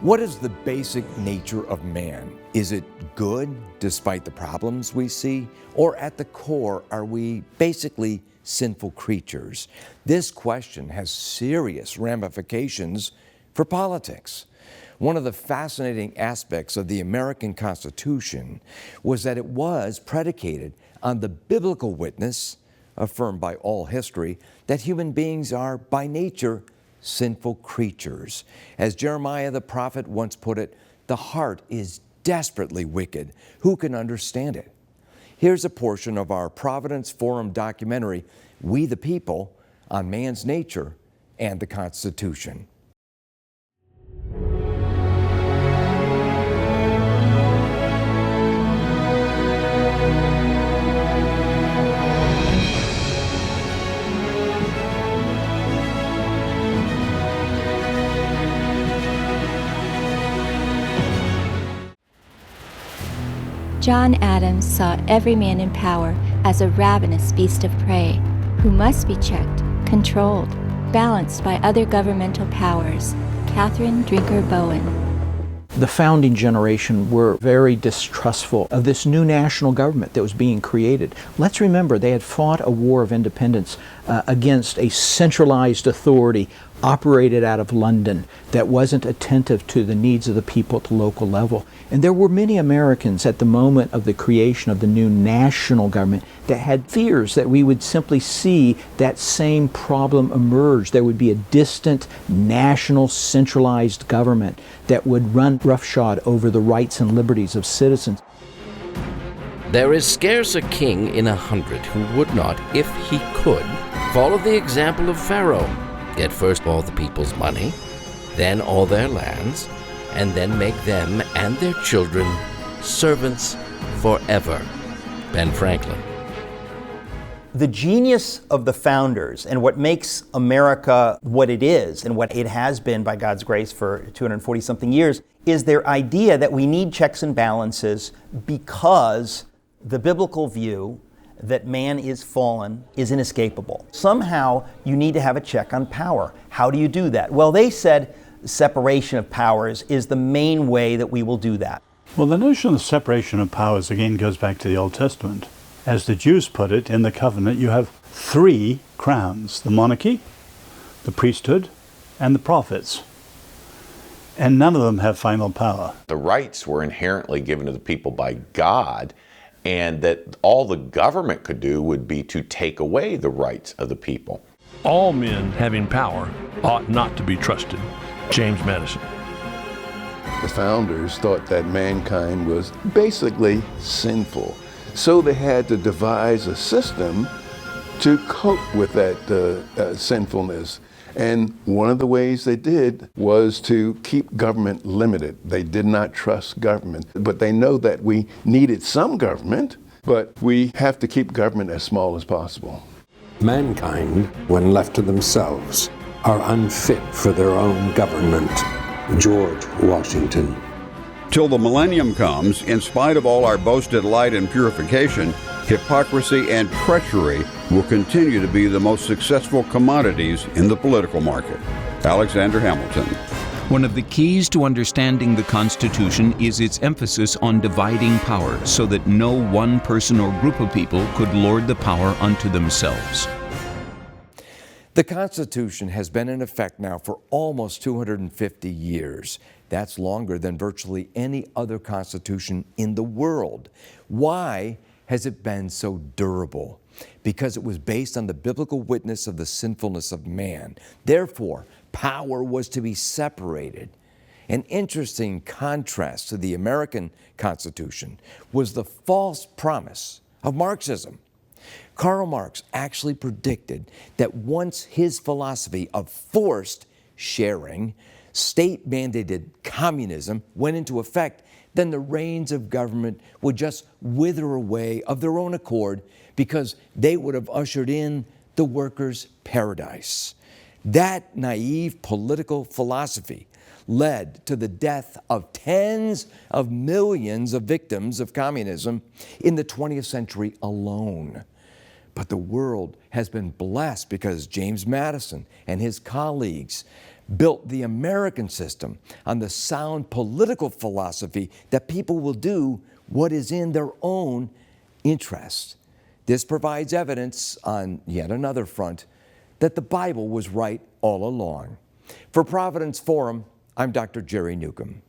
What is the basic nature of man? Is it good despite the problems we see? Or at the core, are we basically sinful creatures? This question has serious ramifications for politics. One of the fascinating aspects of the American Constitution was that it was predicated on the biblical witness, affirmed by all history, that human beings are by nature sinful creatures. As Jeremiah the prophet once put it, the heart is desperately wicked. Who can understand it? Here's a portion of our Providence Forum documentary, We the People, on man's nature and the Constitution. John Adams saw every man in power as a ravenous beast of prey who must be checked, controlled, balanced by other governmental powers. Catherine Drinker Bowen. The founding generation were very distrustful of this new national government that was being created. Let's remember, they had fought a war of independence against a centralized authority operated out of London that wasn't attentive to the needs of the people at the local level. And there were many Americans at the moment of the creation of the new national government that had fears that we would simply see that same problem emerge. There would be a distant national centralized government that would run roughshod over the rights and liberties of citizens. There is scarce a king in 100 who would not, if he could, follow the example of Pharaoh. Get first all the people's money, then all their lands, and then make them and their children servants forever. Ben Franklin. The genius of the founders and what makes America what it is and what it has been by God's grace for 240-something years is their idea that we need checks and balances because the biblical view that man is fallen is inescapable. Somehow you need to have a check on power. How do you do that? Well, they said separation of powers is the main way that we will do that. Well, the notion of separation of powers again goes back to the Old Testament. As the Jews put it, in the covenant you have 3 crowns: the monarchy, the priesthood, and the prophets. And none of them have final power. The rights were inherently given to the people by God, and that all the government could do would be to take away the rights of the people. All men having power ought not to be trusted. James Madison. The founders thought that mankind was basically sinful, so they had to devise a system to cope with that sinfulness. And one of the ways they did was to keep government limited. They did not trust government, but they know that we needed some government, but we have to keep government as small as possible. Mankind, when left to themselves, are unfit for their own government. George Washington. Till the millennium comes, in spite of all our boasted light and purification, hypocrisy and treachery will continue to be the most successful commodities in the political market. Alexander Hamilton. One of the keys to understanding the Constitution is its emphasis on dividing power so that no one person or group of people could lord the power unto themselves. The Constitution has been in effect now for almost 250 years. That's longer than virtually any other constitution in the world. Why has it been so durable? Because it was based on the biblical witness of the sinfulness of man. Therefore, power was to be separated. An interesting contrast to the American Constitution was the false promise of Marxism. Karl Marx actually predicted that once his philosophy of forced sharing, state-mandated communism went into effect, then the reins of government would just wither away of their own accord because they would have ushered in the workers' paradise. That naive political philosophy led to the death of tens of millions of victims of communism in the 20th century alone. But the world has been blessed because James Madison and his colleagues built the American system on the sound political philosophy that people will do what is in their own interest. This provides evidence on yet another front that the Bible was right all along. For Providence Forum, I'm Dr. Jerry Newcomb.